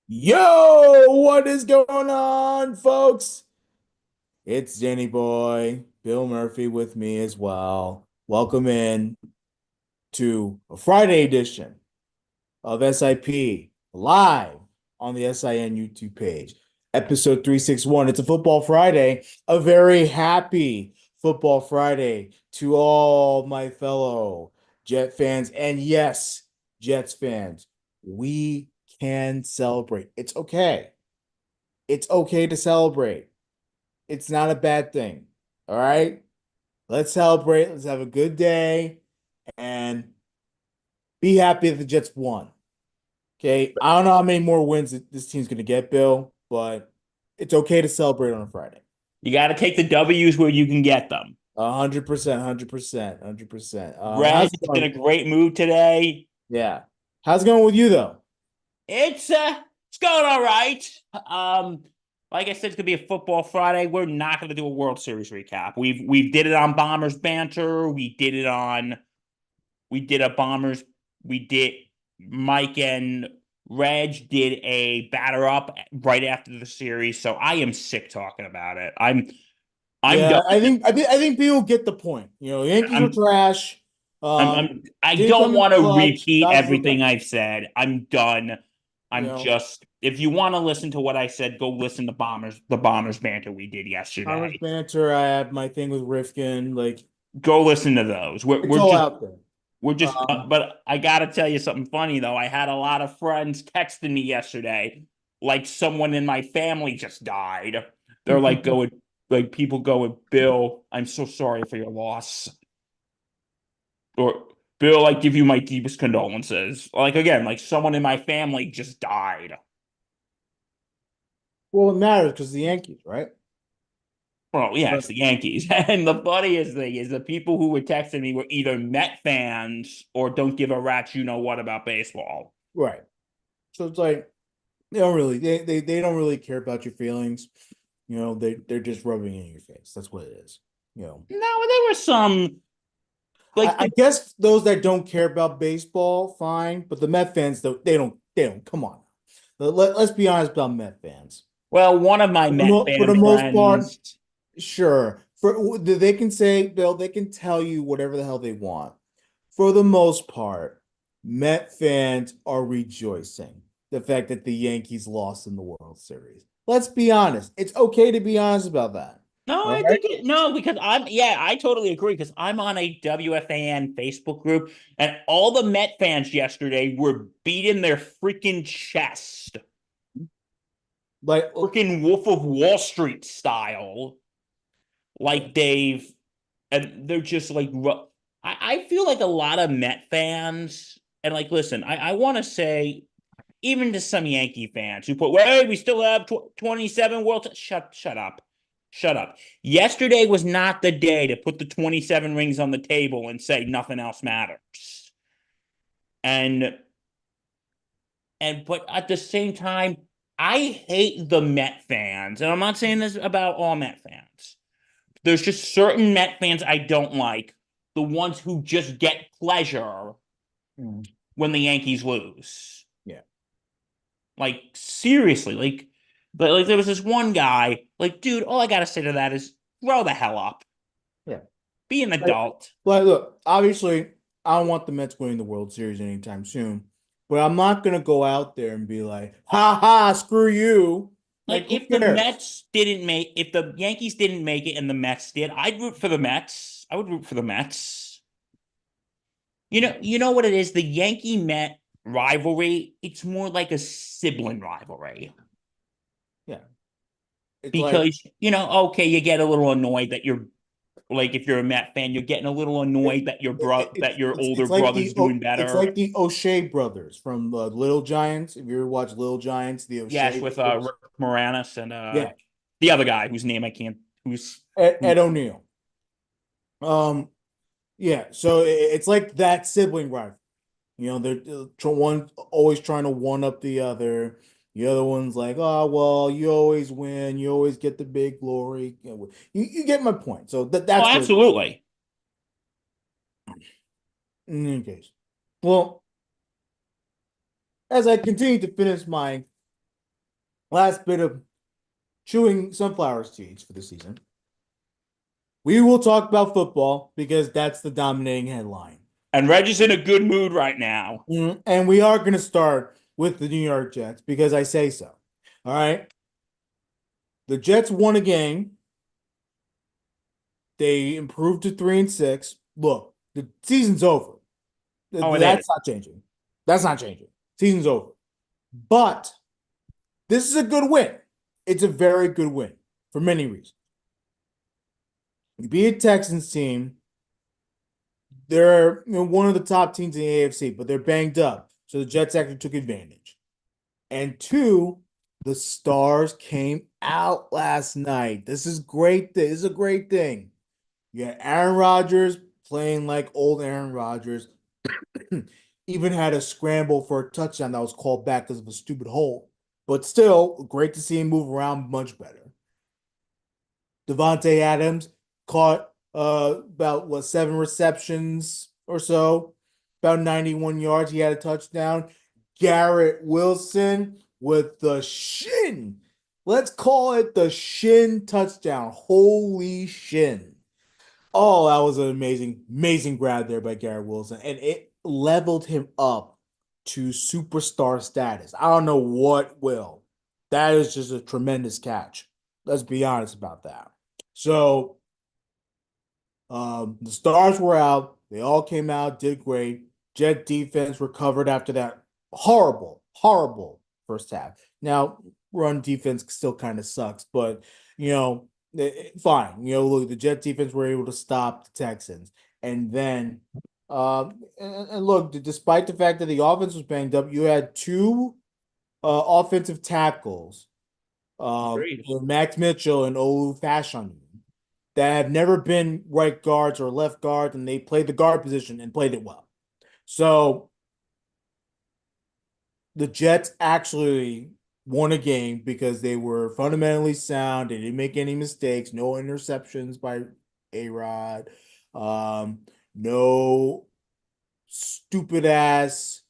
Yo, what is going on, folks? It's Danny Boy, Bill Murphy with me as well. Welcome in to a Friday edition of SIP live on the SIN YouTube page. Episode 361. It's a football Friday, a very happy football Friday to all my fellow Jet fans. And yes, Jets fans, we can celebrate. It's okay. It's okay to celebrate. It's not a bad thing. All right. Let's celebrate. Let's have a good day and be happy that the Jets won. Okay. I don't know how many more wins that this team's going to get, Bill, but it's okay to celebrate on a Friday. You got to take the W's where you can get them. 100%, 100%, 100%. Reg How's is it in going? a great mood today. Yeah. How's it going with you, though? It's going all right. Um, like I said, it's gonna be a football Friday. We're not gonna do a World Series recap. We did it on Bombers banter. We did a Bombers. We did Mike and Reg did a batter up right after the series. So I am sick talking about it. I'm Yeah, done. I think people get the point. Yankees are I'm trash. I Didn't come don't in the want to clutch. repeat God forbid. everything I've said. I'm done. You I'm know, just if you want to listen to what I said, go listen to the Bombers banter we did Thomas yesterday. Banter. I have my thing with Rifkin. Like Go listen to those. it's all out there. We're just Um, but I got to tell you something funny though. I had a lot of friends texting me yesterday like someone in my family just died. They're like going like people going, "Bill, I'm so sorry for your loss." Or Bill, I give you my deepest condolences. Like again, like someone in my family just died. well, it matters because the Yankees, right? Well, yeah, But it's the Yankees. And the funniest thing is the people who were texting me were either Met fans or don't give a rat's you know what about baseball. right. So it's like they don't really care about your feelings. They're just rubbing it in your face. That's what it is. You know. No, there were some like I guess those that don't care about baseball, fine, but the Met fans, though, they don't. Come on. Let's be honest about Met fans. well, one of my Met For fan the most part, friends. sure. They can say, Bill, they can tell you whatever the hell they want. For the most part, Met fans are rejoicing the fact that the Yankees lost in the World Series. Let's be honest. It's okay to be honest about that. No, All I right. think no, because I totally agree because I'm on a WFAN Facebook group and all the Met fans yesterday were beating their freaking chest. Like, Freaking Wolf of Wall Street style. Like they've and they're just like I feel like a lot of Met fans and like listen, I want to say even to some Yankee fans who put, well, hey, we still have 27 shut up. Shut up. Yesterday was not the day to put the 27 rings on the table and say nothing else matters. And but at the same time, I hate the Met fans. And I'm not saying this about all Met fans. There's just certain Met fans I don't like. The ones who just get pleasure mm, when the Yankees lose. yeah. Like seriously, like there was this one guy, like, dude, all I gotta say to that is grow the hell up. Yeah. Be an Like, adult. look, obviously, I don't want the Mets winning the World Series anytime soon, but I'm not gonna go out there and be like, ha ha, screw you. Like, Like who cares? if the Yankees didn't make it and the Mets did, I'd root for the Mets. I would root for the Mets. You know what it is? The Yankee Met rivalry, it's more like a sibling rivalry. Yeah. It's like Because, okay, you get a little annoyed that you're like if you're a Met fan, you're getting a little it, annoyed that your older it's like brother's doing it's better. like the O'Shea brothers from Little Giants. If you ever watch Little Giants, the Yes, O'Shea with brothers. Rick Moranis and Yeah, the other guy whose name I can't who's who Ed O'Neill. Um, yeah. So it's like that sibling rivalry. They're one always trying to one up the other. The other one's like, oh, well, you always win. You always get the big glory. You get my point. So Oh, that's what absolutely. in any case. Well, as I continue to finish my last bit of chewing sunflower seeds for the season. We will talk about football because that's the dominating headline. And Reg is in a good mood right now. And we are going to start with the New York Jets because I say so. All right. The Jets won a game. They improved to 3-6. Look, the season's over. Oh, it That's is. not changing. That's not changing. Season's over. But this is a good win. It's a very good win for many reasons. You beat a Texans team. They're one of the top teams in the AFC, but they're banged up. So the Jets actually took advantage. And two, the stars came out last night. This is great. This is a great thing. You got Aaron Rodgers playing like old Aaron Rodgers. Even had a scramble for a touchdown that was called back because of a stupid hole. But still, great to see him move around much better. Devontae Adams caught about 7 receptions or so, about 91 yards. He had a touchdown. Garrett Wilson with the shin. Let's call it the shin touchdown. Holy shin. Oh, that was an amazing grab there by Garrett Wilson. And it leveled him up to superstar status. I don't know what will. That is just a tremendous catch. Let's be honest about that. So the stars were out. They all came out, did great. Jet defense recovered after that horrible first half. Now, run defense still kind of sucks, but fine. Look, the Jet defense were able to stop the Texans. And then and look, despite the fact that the offense was banged up, you had two offensive tackles, Agreed. Max Mitchell and Olu Fashanu, that have never been right guards or left guards, and they played the guard position and played it well. So the Jets actually won a game because they were fundamentally sound. They didn't make any mistakes. No interceptions by A-Rod. No stupid ass,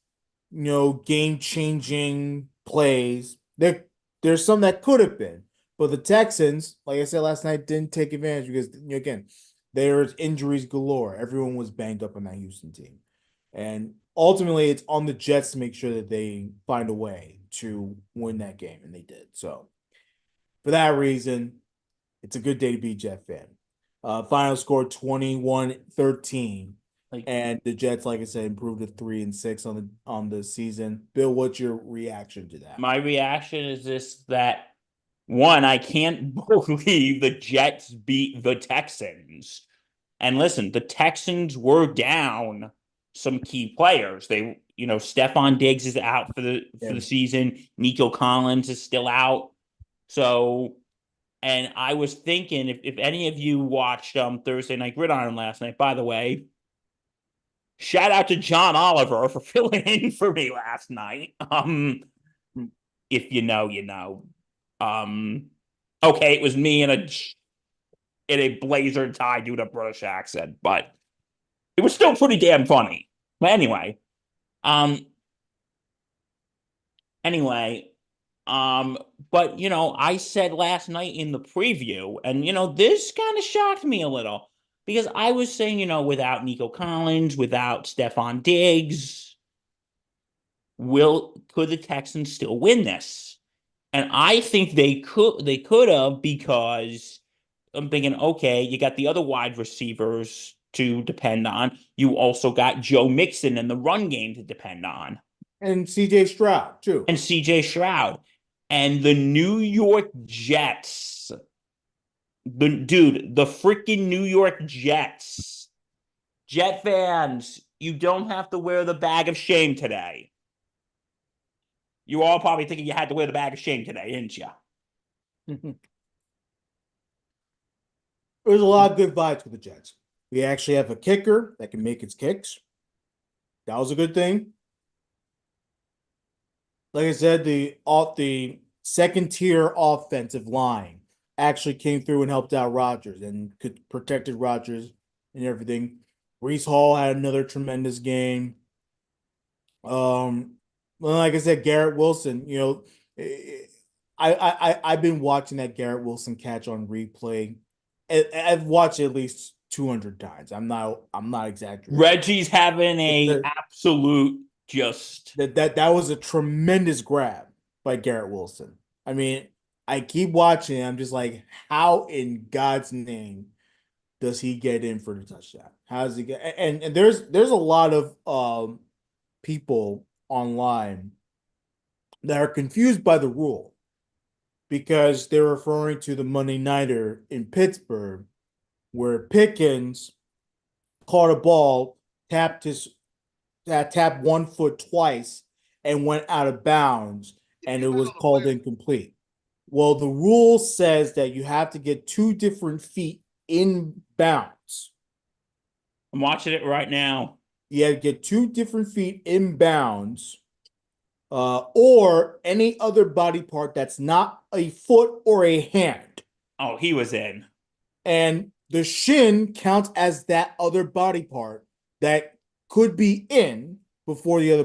game-changing plays. There's some that could have been. But the Texans, like I said last night, didn't take advantage because, again, there's injuries galore. Everyone was banged up on that Houston team. And ultimately, it's on the Jets to make sure that they find a way to win that game, and they did. So, for that reason, it's a good day to be a Jet fan. Final score 21-13. And the Jets, like I said, improved to 3-6 on the season. Bill, what's your reaction to that? My reaction is this that one, I can't believe the Jets beat the Texans. And listen, the Texans were down some key players. Stephon Diggs is out for the season. Nico Collins is still out. So, and I was thinking if any of you watched Thursday Night Gridiron last night, by the way, shout out to John Oliver for filling in for me last night. If you know, you know. Okay, it was me in a blazer tie due to a British accent, but it was still pretty damn funny. But um, anyway, but I said last night in the preview, and this kind of shocked me a little because I was saying, without Nico Collins, without Stephon Diggs, could the Texans still win this? And I think they could have because I'm thinking, okay, you got the other wide receivers to depend on. You also got Joe Mixon in the run game to depend on. And CJ Stroud, too. And CJ Stroud. And the New York Jets. The freaking New York Jets. Jet fans, you don't have to wear the bag of shame today. You all probably thinking you had to wear the bag of shame today, didn't you? There's a lot of good vibes with the Jets. We actually have a kicker that can make its kicks. That was a good thing. Like I said, the second tier offensive line actually came through and helped out Rodgers and could protected Rodgers and everything. Breece Hall had another tremendous game. Well, like I said, Garrett Wilson, I've been watching that Garrett Wilson catch on replay. I've watched it at least 200 times. I'm not exaggerating. Reggie's having a That absolute just. that was a tremendous grab by Garrett Wilson. I mean, I keep watching. I'm just like, how in God's name does he get in for the touchdown? How does he get? And there's a lot of people online that are confused by the rule because they're referring to the Monday Nighter in Pittsburgh where Pickens caught a ball, tapped 1 foot twice, and went out of bounds, and it was called incomplete. Well, the rule says that you have to get 2 different feet in bounds. I'm watching it right now. You have to get 2 different feet in bounds, or any other body part that's not a foot or a hand. Oh, he was in. And the shin counts as that other body part that could be in before the other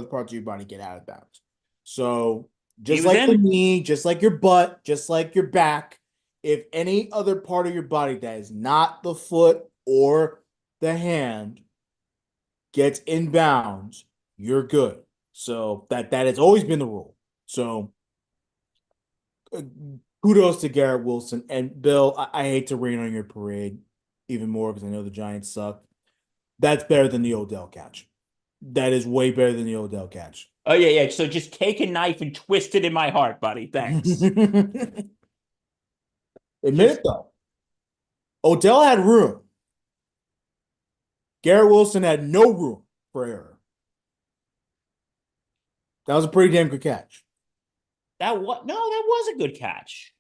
parts of your body get out of bounds. So just like the knee, just like your butt, just like your back, if any other part of your body that is not the foot or the hand gets in bounds, you're good. So that has always been the rule. So kudos to Garrett Wilson. And Bill, I hate to rain on your parade even more because I know the Giants suck. That's better than the Odell catch. That is way better than the Odell catch. Oh, yeah. So just take a knife and twist it in my heart, buddy. Thanks. Admit it, though. Odell had room. Garrett Wilson had no room for error. That was a pretty damn good catch. That was a good catch.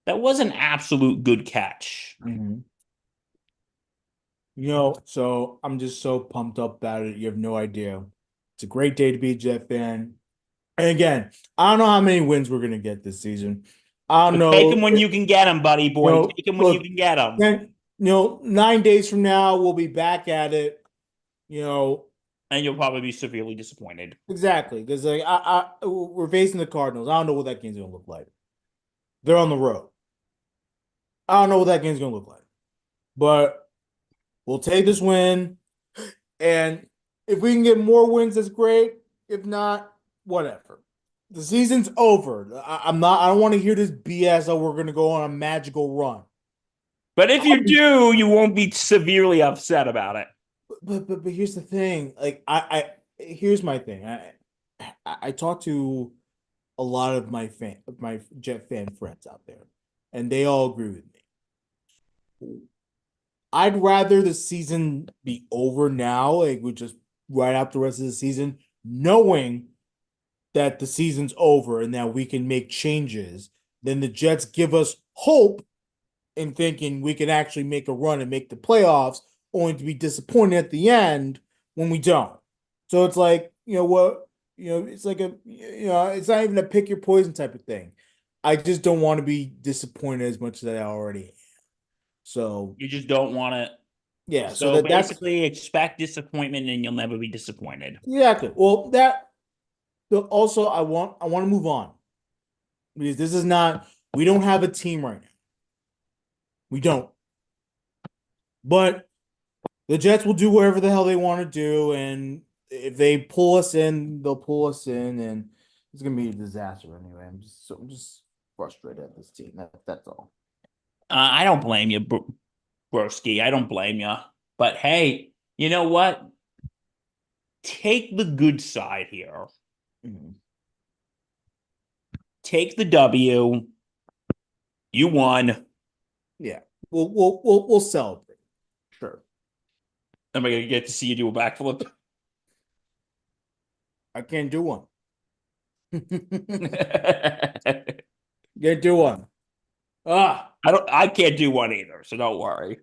That was an absolute good catch. Mm-hmm. So I'm just so pumped up about it. You have no idea. It's a great day to be a Jet fan. And again, I don't know how many wins we're gonna get this season. I don't know. Take them when you can get them, buddy boy. Take them when you can get them. Then, 9 days from now, we'll be back at it. And you'll probably be severely disappointed. Exactly, because we're facing the Cardinals. I don't know what that game's gonna look like. They're on the road. I don't know what that game's gonna look like, but we'll take this win, and if we can get more wins, that's great. If not, whatever. The season's over. I don't want to hear this BS that we're gonna go on a magical run. But if you do, you won't be severely upset about it. But here's the thing. Like here's my thing. I talk to a lot of my Jet fan friends out there, and they all agree with me. I'd rather the season be over now, like we just write out the rest of the season, knowing that the season's over and that we can make changes, than the Jets give us hope in thinking we can actually make a run and make the playoffs, only to be disappointed at the end when we don't. So it's like, it's like it's not even a pick your poison type of thing. I just don't want to be disappointed as much as I already am. So you just don't want to. Yeah. So basically, expect disappointment, and you'll never be disappointed. Exactly. Well, also I want to move on because this is not. We don't have a team right now. We don't. But the Jets will do whatever the hell they want to do, and if they pull us in, they'll pull us in, and it's gonna be a disaster anyway. I'm just frustrated at this team. That's all. I don't blame you, Broski. I don't blame you. But hey, you know what? Take the good side here. Mm-hmm. Take the W. You won. Yeah, we'll celebrate. Sure. Am I gonna get to see you do a backflip? I can't do one. Can't do one. I can't do one either, so don't worry.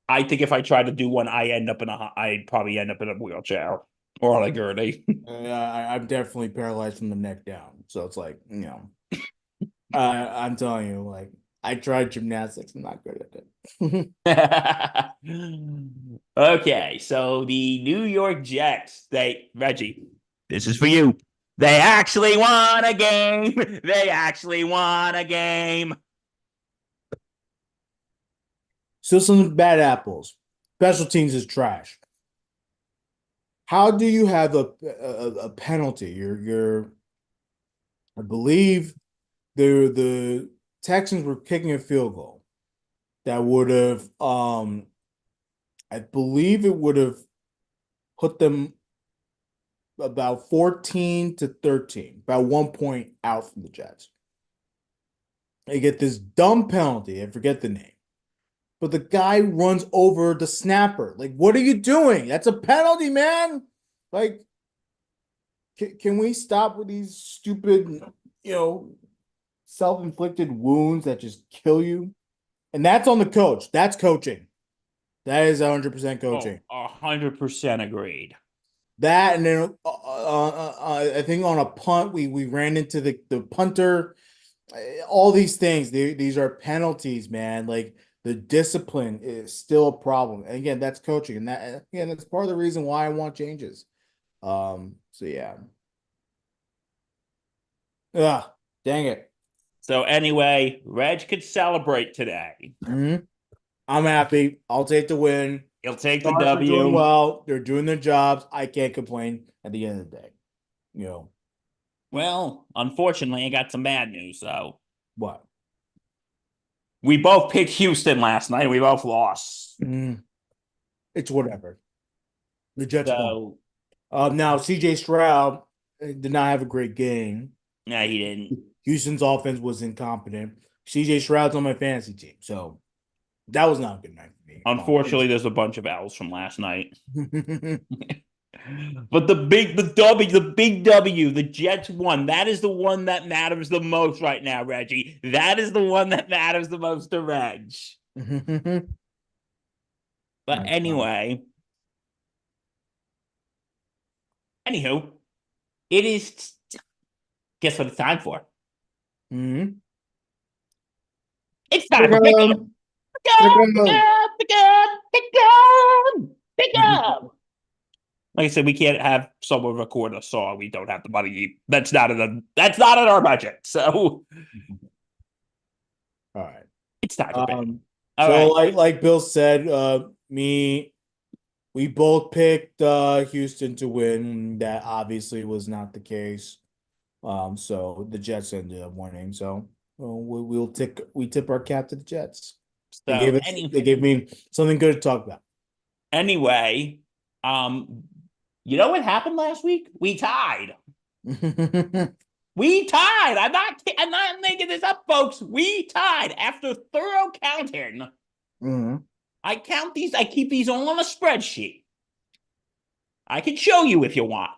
I think if I tried to do one, I'd probably end up in a wheelchair or on a gurney. I'm definitely paralyzed from the neck down. So it's like, I'm telling you, like, I tried gymnastics. I'm not good at it. Okay, so the New York Jets, Reggie, this is for you. They actually won a game. They actually won a game. Still some bad apples. Special teams is trash. How do you have a penalty? I believe the Texans were kicking a field goal that would have I believe it would have put them about 14-13, about 1 point out from the Jets. They get this dumb penalty. I forget the name. But the guy runs over the snapper. Like, what are you doing? That's a penalty, man. Like, can we stop with these stupid, self-inflicted wounds that just kill you? And that's on the coach. That's coaching. That is 100% coaching. 100% agreed. That and then I think on a punt we ran into the punter. All these things, these are penalties, man. Like the discipline is still a problem. And again, that's coaching, and that again that's part of the reason why I want changes. So yeah. Ah, dang it. So anyway, Reg could celebrate today. Mhm. I'm happy. I'll take the win. He'll take the Stars are doing W. well. They're doing their jobs. I can't complain at the end of the day. You know Well, unfortunately, I got some bad news. So what? we both picked Houston last night. We both lost. It's whatever. The Jets won. So Now CJ Stroud did not have a great game. no, he didn't. Houston's offense was incompetent. CJ Stroud's on my fantasy team, so that was not a good night for me. Unfortunately, there's a bunch of L's from last night. But the big W, the Jets won. That is the one that matters the most right now, Reggie. That is the one that matters the most to Reg. But anyway, anywho, it is. Guess what it's time for? Mm-hmm. It's time for pick up. Pick up. Like I said, we can't have someone record a song. We don't have the money. That's not in our budget. So, all right, it's time for pick. So right. like Bill said, we both picked Houston to win. That obviously was not the case. So the Jets ended up winning. So we tip our cap to the Jets. So they gave me something good to talk about. Anyway, you know what happened last week? We tied. We tied. I'm not making this up, folks. We tied after thorough counting. Mm-hmm. I count these. I keep these all on a spreadsheet. I can show you if you want.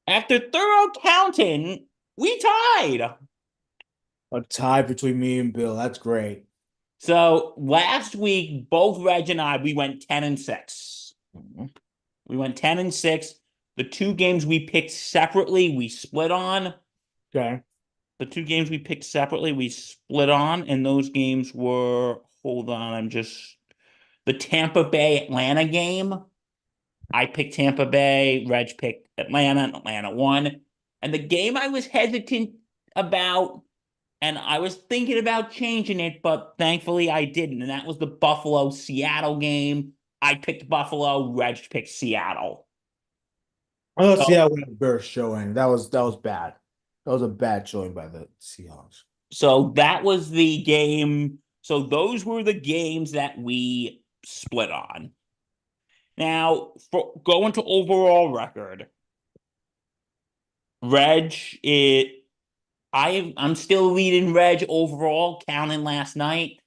After thorough counting, we tied. A tie between me and Bill. That's great. So last week, both Reg and I, we went 10-6. Mm-hmm. We went 10-6. The two games we picked separately, we split on. Okay. The two games we picked separately, we split on, and those games were, the Tampa Bay Atlanta game. I picked Tampa Bay, Reg picked Atlanta, and Atlanta won. And the game I was hesitant about, and I was thinking about changing it, but thankfully I didn't. And that was the Buffalo-Seattle game. I picked Buffalo, Reg picked Seattle. I thought Seattle had a burst showing. That was bad. That was a bad showing by the Seahawks. So that was the game. So those were the games that we split on. Now, for going to overall record, Reg, I'm still leading Reg overall, counting last night.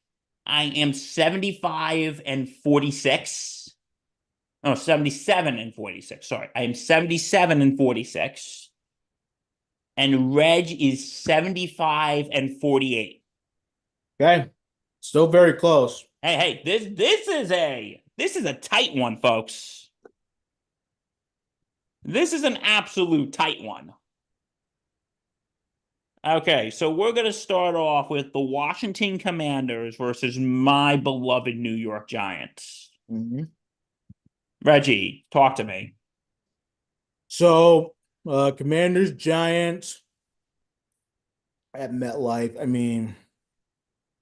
I am 75-46. No, 77-46. Sorry. I am 77-46. And Reg is 75-48. Okay. Still very close. Hey, this is a tight one, folks. This is an absolute tight one. Okay, so we're going to start off with the Washington Commanders versus my beloved New York Giants. Mhm. Reggie, talk to me. So, Commanders, Giants at MetLife. I mean,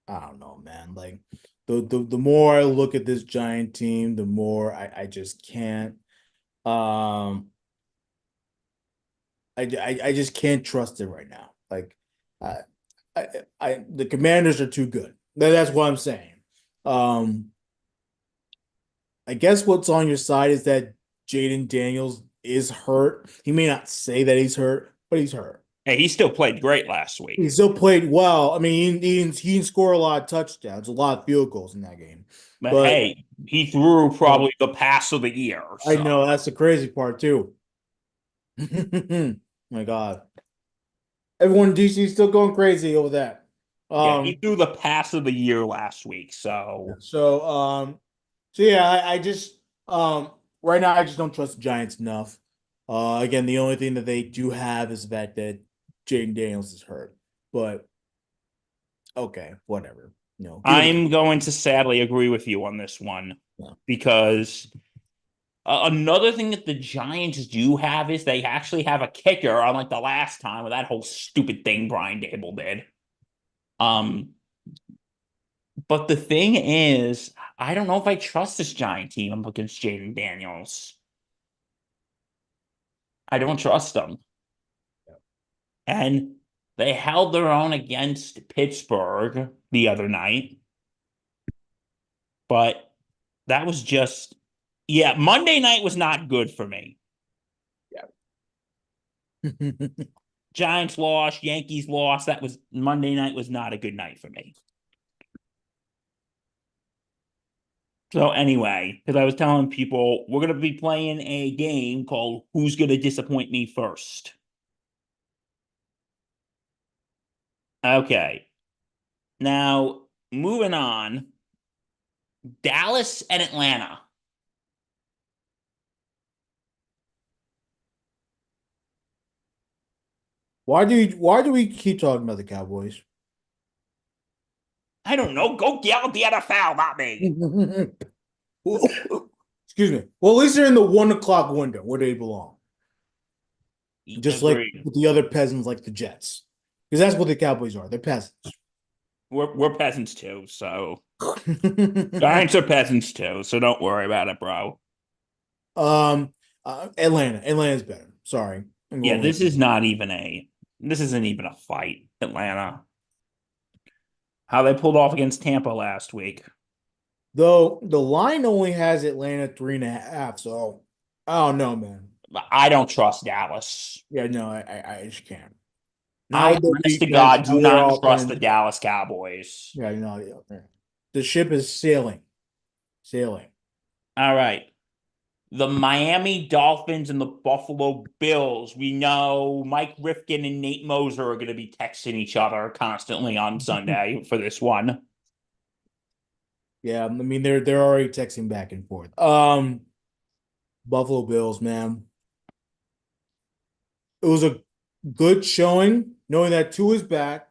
I don't know, man. Like the more I look at this Giant team, the more I just can't. Um, I just can't trust it right now. Like, I, the Commanders are too good. That's what I'm saying. Um, I guess what's on your side is that Jaden Daniels is hurt. He may not say that he's hurt, but he's hurt. Hey, he still played great last He week. still played well. I mean, he didn't score a lot of touchdowns, a lot of field goals in that game. But But hey, he threw uh, probably the pass of the year. I So, know that's the crazy part too. My God, everyone in DC is still going crazy over that. yeah, he Um, threw the pass of the year last week. So, so so yeah, I just right now I just don't trust the Giants enough. Again, the only thing that they do have is the fact that Jaden Daniels is hurt. But okay, whatever. Give it a I'm going to sadly agree with you on this one yeah. because another thing that the Giants do have is they actually have a kicker, unlike the last time with that whole stupid thing Brian Dable did. Um, but the thing is, I don't know if I trust this Giant team up against Jaden Daniels. I don't trust them. And they held their own against Pittsburgh the other night, but that was just, yeah, Monday night was not good for me. Yeah. Giants lost, Yankees lost. That was Monday night was not a good night for me. So anyway, because I was telling people we're gonna be playing a game called Who's Gonna Disappoint Me First. Okay. Now, moving on, Dallas and Atlanta. Why do we keep talking about the Cowboys? I don't know. Go yell at the NFL, not me. Excuse me. Well, at least they're in the 1 o'clock window where they belong. Just like Agreed. with the other peasants, like the Jets, because that's what the Cowboys are. They're peasants. We're peasants too, so Giants are peasants too, so don't worry about it, bro. um, Atlanta's better. Sorry, I'm Yeah, going with this isn't even a fight, Atlanta. How they pulled off against Tampa last week. though. The line only has Atlanta 3.5, so I don't know, man. I don't trust Dallas. Yeah, no, I just can't. Not I, with their honest to defense, God, not do with their not trust offense. the Dallas Cowboys. Yeah, yeah. The ship is sailing, sailing. All right. The Miami Dolphins and the Buffalo Bills. We know Mike Rifkin and Nate Moser are going to be texting each other constantly on Sunday for this one. Yeah, I mean they're already texting back and forth. Buffalo Bills, man. It was a good showing, knowing that two is back.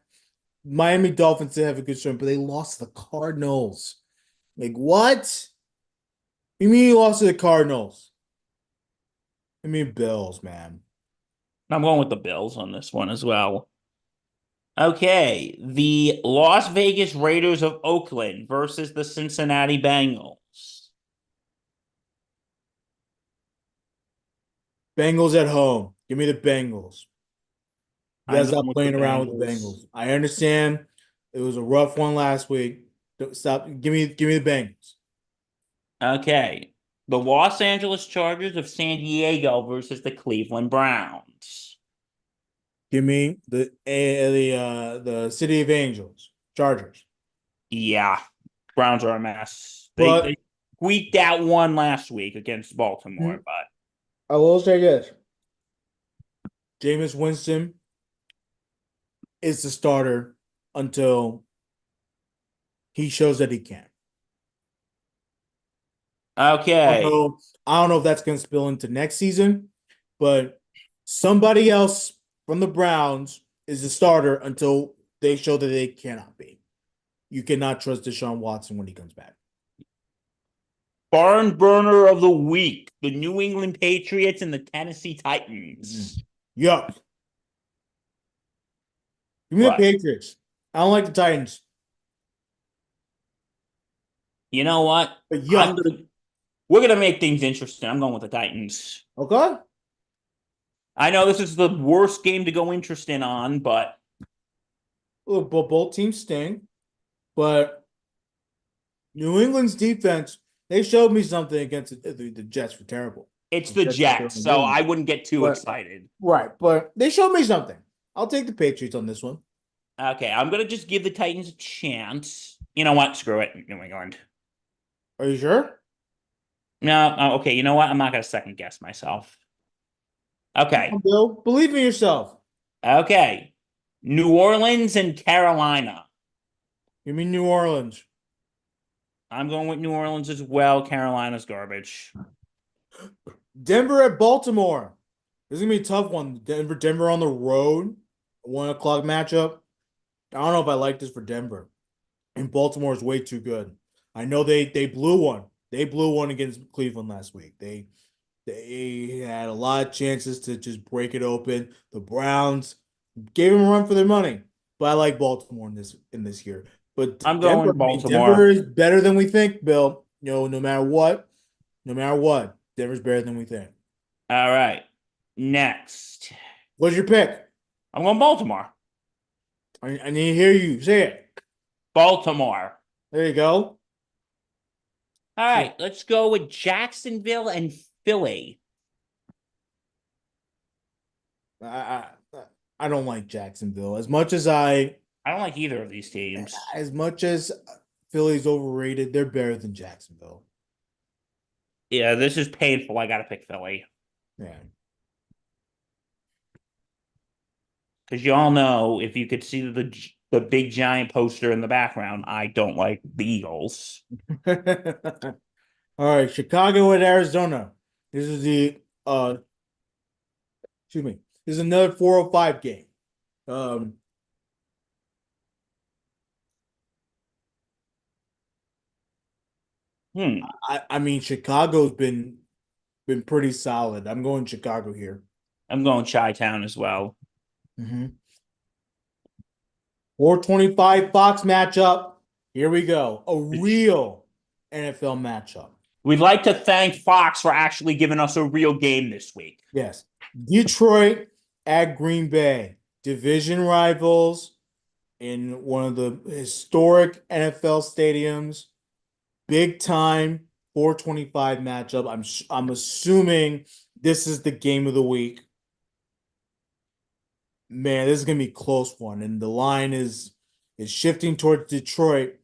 Miami Dolphins did have a good showing, but they lost to the Cardinals. Like what? You mean you lost to the Cardinals? I mean Bills, man. I'm going with the Bills on this one as well. Okay, the Las Vegas Raiders of Oakland versus the Cincinnati Bengals. Bengals at home. Give me the Bengals. You I'm guys going stop with the playing around with the Bengals. Bengals. I understand it was a rough one last week. Don't stop. Give me the Bengals. Okay, the Los Angeles Chargers of San Diego versus the Cleveland Browns. Give me the City of Angels, Chargers. Yeah, Browns are a mess. They But squeaked out one last week against Baltimore, I but will say this: Jameis Winston is the starter until he shows that he can. okay. I don't know if that's going to spill into next season, but somebody else from the Browns is the starter until they show that they cannot be. You cannot trust Deshaun Watson when he comes back. Barn burner of the week: the New England Patriots and the Tennessee Titans. Yuck. Give me the What? Patriots. I don't like the Titans. You know what? But I'm yuck. gonna we're gonna make things interesting. I'm going with the Titans. Okay. I know this is the worst game to go interesting on, but Look, both teams sting, but New England's defense, they showed me something against the Jets were terrible. it's The the Jets are Jets, doing so good. I wouldn't get too But excited. right, but they showed me something. I'll take the Patriots on this one. Okay, I'm gonna just give the Titans a chance. You know what? Screw it, New England. Are you sure? No, okay. You know what? I'm not gonna second guess myself. Come Okay, on, Bill. Believe in yourself. okay. New Orleans and Carolina. Give me New Orleans. I'm going with New Orleans as well. Carolina's garbage. Denver at Baltimore. This is gonna be a tough one. Denver on the road. 1 o'clock matchup. I don't know if I like this for Denver. And Baltimore is way too good. I know they blew one. They blew one against Cleveland last week. They had a lot of chances to just break it open. The Browns gave them a run for their money. But I like Baltimore in this year. But I'm Denver, going I mean, Denver Baltimore. is better than we think, Bill. No matter what, Denver's better than we think. All right. Next, What's your pick? I'm going Baltimore. I need to hear you say it. Baltimore. There you go. All right, let's go with Jacksonville and Philly. I I, I don't like Jacksonville as much as I I don't like either of these teams. as much as Philly's overrated. They're better than Jacksonville. Yeah, this is painful. I got to pick Philly Yeah. because you all know if you could see the big giant poster in the background, I don't like the Eagles. All right, Chicago at Arizona. This is the excuse me. This is another 405 game. Um Hmm. I mean Chicago's been pretty solid. I'm going Chicago here. I'm going Chi-Town as well. Mm-hmm. 425 Fox matchup. Here we go. A real NFL matchup. We'd like to thank Fox for actually giving us a real game this week. Yes. Detroit at Green Bay. Division rivals in one of the historic NFL stadiums. Big time 425 matchup. I'm assuming this is the game of the week. Man, this is gonna be a close one, and the line is shifting towards Detroit.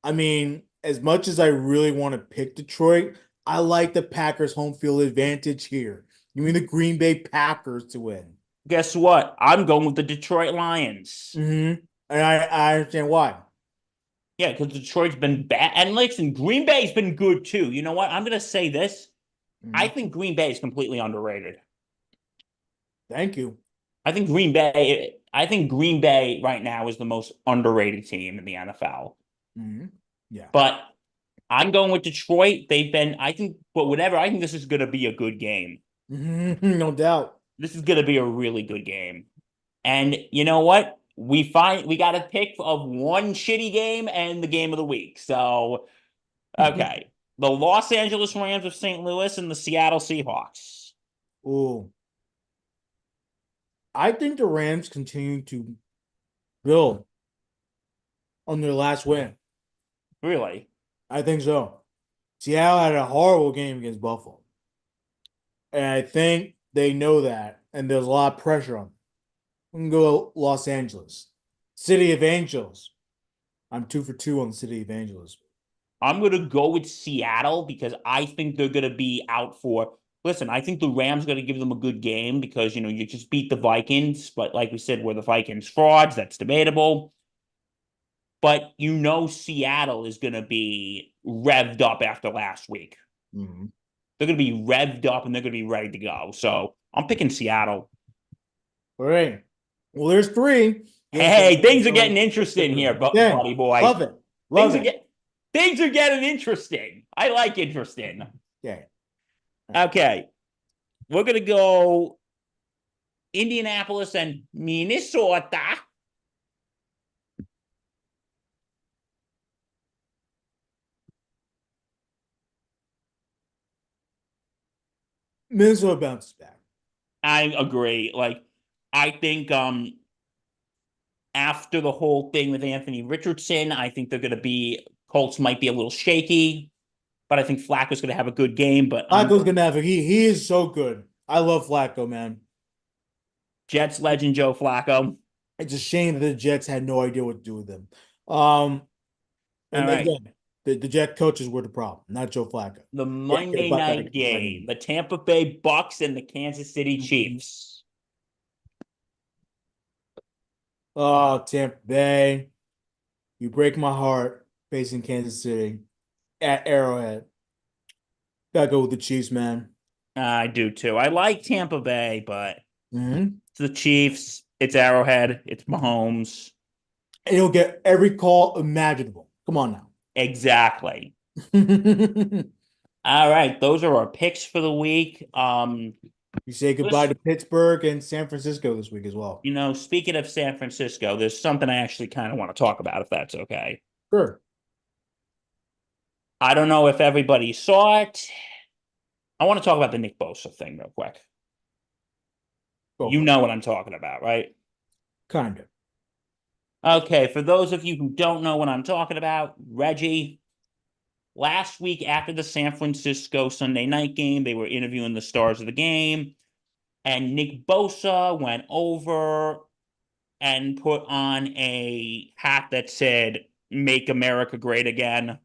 I mean, as much as I really want to pick Detroit, I like the Packers home field advantage here. You mean the Green Bay Packers to win? Guess what? I'm going with the Detroit Lions. Mm-hmm. And I understand why. Yeah, because Detroit's been bad. And listen, Green Bay's been good too. You know what? I'm going to say this. I Mhm. think Green Bay is completely underrated. Thank you. I think Green Bay right now is the most underrated team in the NFL. Mhm. Yeah. But I'm going with Detroit. But whatever, I think this is going to be a good game. No doubt. This is going to be a really good game. And you know what? We got a pick of one shitty game and the game of the week. So, okay. The Los Angeles Rams of St. Louis and the Seattle Seahawks. Oh, I think the Rams continue to build on their last win. Really? I think so. Seattle had a horrible game against Buffalo. And I think they know that. And there's a lot of pressure on them. We can go Los Angeles. City of Angels. I'm 2 for 2 on the City of Angels. I'm going to go with Seattle because I think they're going to be out for. Listen, I think the Rams going to give them a good game because, you just beat the Vikings. But like we said, we're the Vikings frauds. That's debatable. But Seattle is going to be revved up after last week. Mhm. They're going to be revved up and they're going to be ready to go. So I'm picking Seattle. All right. Well, there's three. Hey, things are getting interesting here, Okay. buddy boy. Love it. Things Love are it. get things are getting interesting. I like interesting. Okay. Okay, we're gonna go Indianapolis and Minnesota. Minnesota bounces back. I agree. Like, I think after the whole thing with Anthony Richardson, I think they're gonna be Colts might be a little shaky, but I think Flacco's gonna have a good game. But Flacco's gonna have he is so good. I love Flacco, man. Jets legend Joe Flacco. It's a shame that the Jets had no idea what to do with him. Um, All and right. again, the Jet coaches were the problem, not Joe Flacco. The Yeah, get Monday about that night game, again. the Tampa Bay Bucks and the Kansas City Chiefs. Oh, Tampa Bay, you break my heart facing Kansas City at Arrowhead. Gotta go with the Chiefs, man. I do too. I like Tampa Bay, but Mm-hmm. it's the Chiefs. It's Arrowhead. It's Mahomes. And he'll get every call imaginable. Come on now. Exactly. You All right, those are our picks for the week. say goodbye to Pittsburgh and San Francisco this week as well. Speaking of San Francisco, there's something I actually kind of want to talk about, if that's okay. Sure. I don't know if everybody saw it. I want to talk about the Nick Bosa thing real quick. Go You for it. know what I'm talking about, right? Kind of. Okay, for those of you who don't know what I'm talking about, Reggie, last week after the San Francisco Sunday night game, they were interviewing the stars of the game, and Nick Bosa went over and put on a hat that said, Make America Great Again.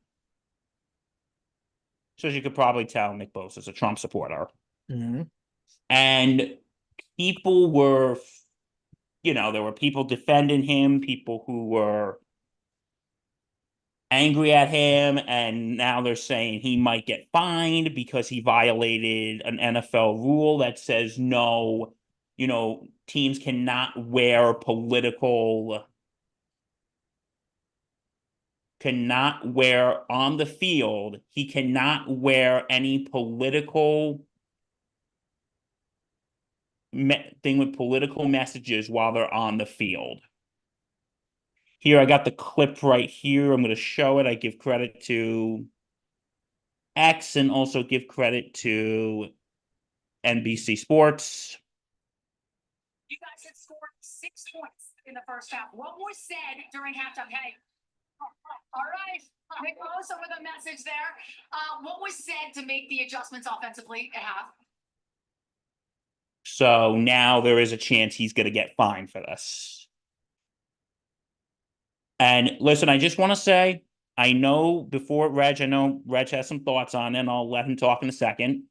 So as you could probably tell, Nick Bosa is a Trump supporter. Mm-hmm. And people were, there were people defending him, people who were angry at him, and now they're saying he might get fined because he violated an NFL rule that says no, teams cannot wear on the field, he cannot wear any political thing with political messages while they're on the field. Here, I got the clip right here. I'm going to show it. I give credit to X and also give credit to NBC Sports. You guys had scored 6 points in the first half. What was said during halftime? Hey, all right, Nick Bosa with a message there. What was said to make the adjustments offensively at half? So now there is a chance he's going to get fined for this. And listen, I just want to say, I know Reg has some thoughts on it, and I'll let him talk in a second.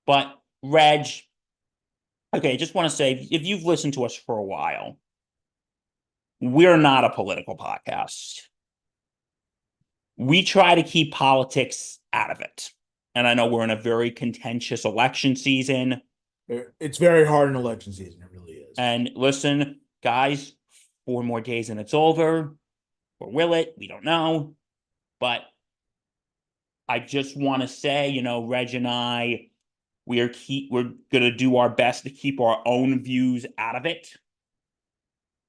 But Reg, okay, I just want to say, if you've listened to us for a while, we're not a political podcast. We try to keep politics out of it. And I know we're in a very contentious election season. It's very hard in election season. It really is. And listen, guys, 4 more days and it's over. Or will it? We don't know. But I just want to say, Reg and I, we're going to do our best to keep our own views out of it,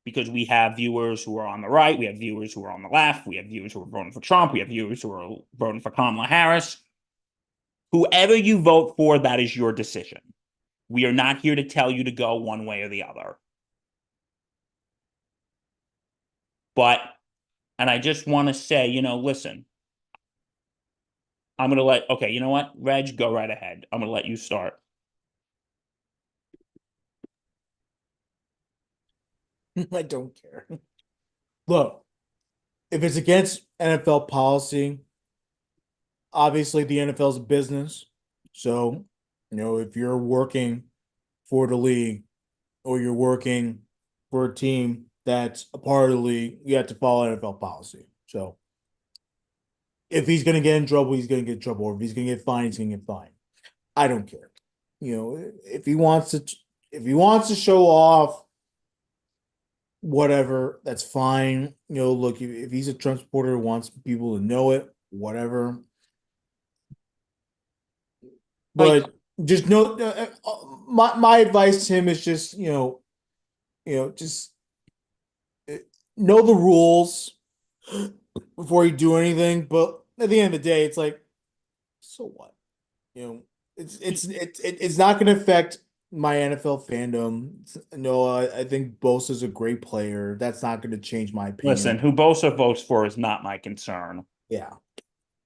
because we have viewers who are on the right, we have viewers who are on the left, we have viewers who are voting for Trump, we have viewers who are voting for Kamala Harris. Whoever you vote for, that is your decision. We are not here to tell you to go one way or the other. And I just want to say, listen, I'm going to okay, you know what? Reg, go right ahead. I'm going to let you start. I don't care. Look, if it's against NFL policy, obviously the NFL's a business. So, if you're working for the league or you're working for a team that's a part of the league, you have to follow NFL policy. So, if he's going to get in trouble, he's going to get in trouble. Or if he's going to get fined, he's going to get fined. I don't care. If he wants to show off whatever, that's fine. Look, if he's a Trump supporter, wants people to know it, whatever. Like, But just know, my advice to him is just, just uh, know the rules before you do anything. But at the end of the day, it's like, so what? You know, it's not going to affect my NFL fandom. No, I think Bosa's a great player. That's not going to change my listen, opinion. who Bosa votes for is not my concern. Yeah.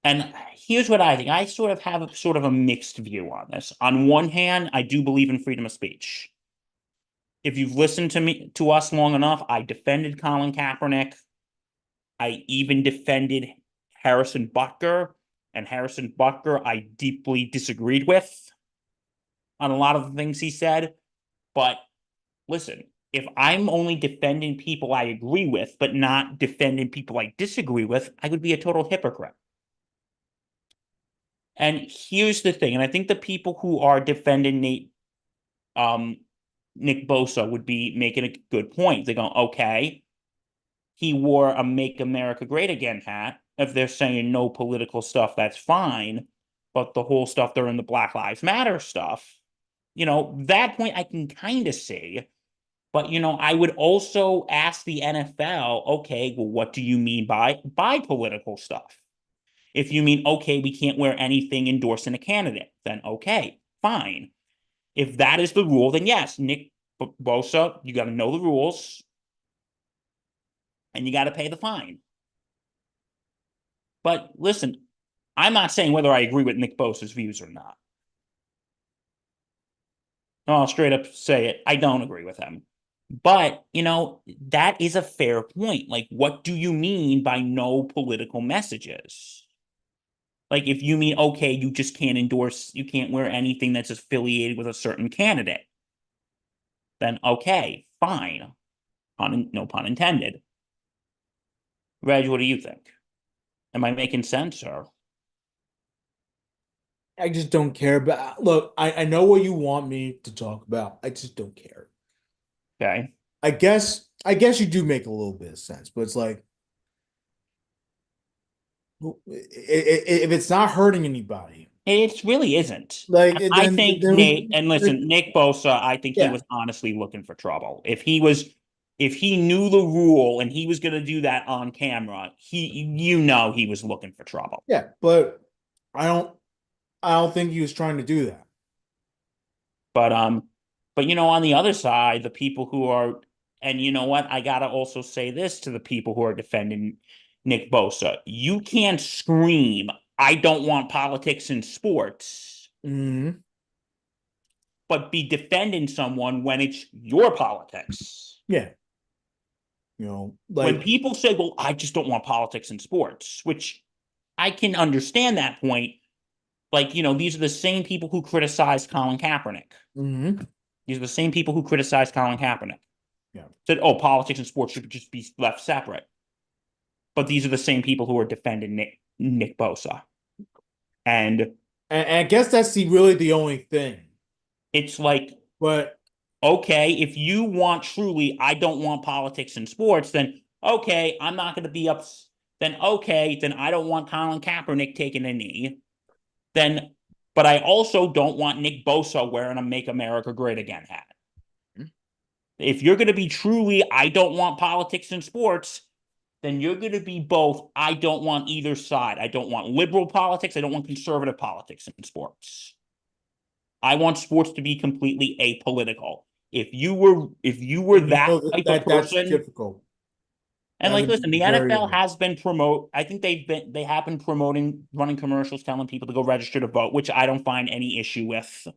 And here's what I think. I sort of have a mixed view on this. On one hand, I do believe in freedom of speech. If you've listened to us long enough, I defended Colin Kaepernick. I even defended Harrison Butker, and Harrison Butker I deeply disagreed with on a lot of the things he said. But listen, if I'm only defending people I agree with, but not defending people I disagree with, I would be a total hypocrite. And here's the thing, and I think the people who are defending Nick Bosa would be making a good point. They go, okay, he wore a Make America Great Again hat. If they're saying no political stuff, that's fine. But the whole stuff during the Black Lives Matter stuff, that point I can kind of see. But, I would also ask the NFL, okay, well, what do you mean by political stuff? If you mean, okay, we can't wear anything endorsing a candidate, then okay, fine. If that is the rule, then yes, Nick Bosa, you got to know the rules and you got to pay the fine. But listen, I'm not saying whether I agree with Nick Bosa's views or not. I'll straight up say it. I don't agree with him. But, that is a fair point. Like, what do you mean by no political messages? Like, if you mean, okay, you just can't endorse, you can't wear anything that's affiliated with a certain candidate, then okay, fine. No pun intended. Reg, what do you think? Am I making sense or? I just don't care. But look, I know what you want me to talk about. I just don't care. Okay. I guess you do make a little bit of sense, but it's like, if it's not hurting anybody, It really isn't. like I think Nate, and like, listen, Nick Bosa, I think he yeah, was honestly looking for trouble. If he knew the rule and he was going to do that on camera, he was looking for trouble. yeah, but I don't I don't think he was trying to do that. But on the other side, the people who are, and you know what, I gotta also say this to the people who are defending Nick Bosa: you can't scream, "I don't want politics in sports," Hmm. but be defending someone when it's your politics. Yeah, When like, people say, "Well, I just don't want politics in sports," which I can understand that point. Like, these are the same people who criticize Colin Kaepernick. hmm These are the same people who criticize Colin Kaepernick. yeah, Said, oh, politics and sports should just be left separate. But these are the same people who are defending Nick Bosa. And and I guess that's really the only thing. it's like, But okay, if you want truly, I don't want politics in sports, then okay, I'm not going to be up. Then okay, then I don't want Colin Kaepernick taking a knee. Then, but I also don't want Nick Bosa wearing a Make America Great Again hat. If you're going to be truly, I don't want politics in sports, then you're going to be both. I don't want either side. I don't want liberal politics. I don't want conservative politics in sports. I want sports to be completely apolitical. If you were that type of that's person, difficult. and That like, would listen, be the very NFL difficult. has been I think they have been promoting, running commercials, telling people to go register to vote, which I don't find any issue with.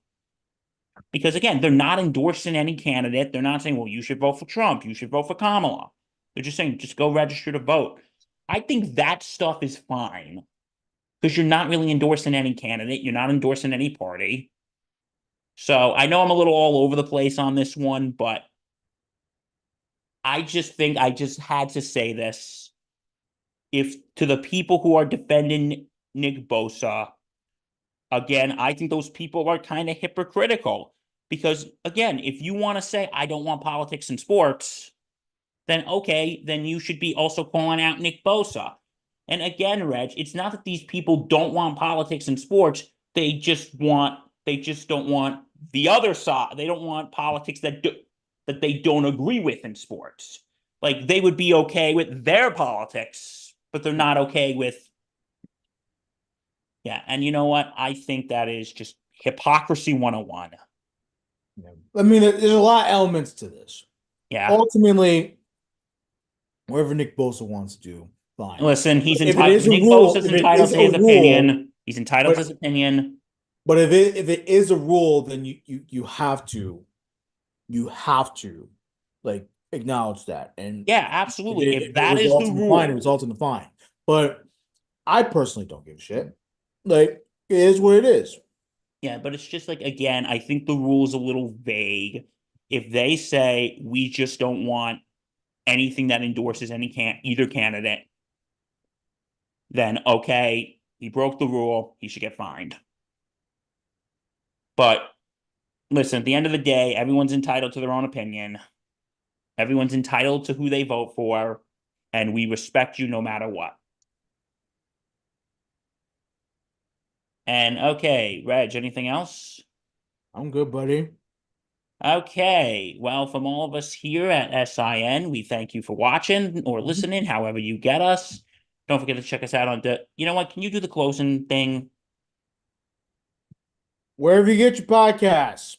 Because again, they're not endorsing any candidate. They're not saying, well, you should vote for Trump. You should vote for Kamala. They're just saying, just go register to vote. I think that stuff is fine because you're not really endorsing any candidate. You're not endorsing any party. So I know I'm a little all over the place on this one, but I just think I just had to say this. If to the people who are defending Nick Bosa, again, I think those people are kind of hypocritical because, again, if you want to say, I don't want politics in sports, then okay, then you should be also calling out Nick Bosa. And again, Reg, it's not that these people don't want politics in sports. They just don't want the other side. They don't want politics that they don't agree with in sports. Like they would be okay with their politics, but they're not okay with. Yeah, and you know what? I think that is just hypocrisy 101. I mean, there's a lot of elements to this. Yeah. Ultimately, whatever Nick Bosa wants to do, fine. Listen, he's If it entitled. is a Nick rule- Bosa's if it entitled is to a his rule- opinion. He's entitled to but- his opinion. But if it is a rule, then you have to like acknowledge that. And Yeah, absolutely. if If it that is results the in a rule, fine, it results in a fine. But I personally don't give a shit. Like, it is what it is. yeah, but it's just like again, I think the rule is a little vague. If they say we just don't want anything that endorses either candidate, then okay, he broke the rule, he should get fined. But listen, at the end of the day, everyone's entitled to their own opinion. Everyone's entitled to who they vote for, and we respect you no matter what. And okay, Reg, anything else? I'm good, buddy. Okay, well, from all of us here at SIN, we thank you for watching or listening, however you get us. Don't forget to check us out on you know what? Can you do the closing thing? Wherever you get your podcasts,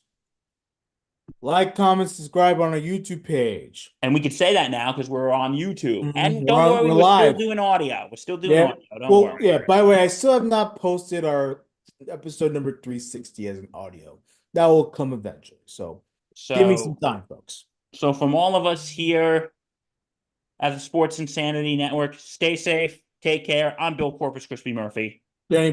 like, comment, subscribe on our YouTube page. And we could say that now because we're on YouTube. Mhm. And don't worry, We're we're live. still doing audio. We're still doing Yeah. audio. Don't Well, worry. yeah. By the way, I still have not posted our episode number 360 as an audio. That will come eventually. So give me some time, folks. So from all of us here at the Sports Insanity Network, stay safe, take care. I'm Bill Corpus Crispy Murphy. Danny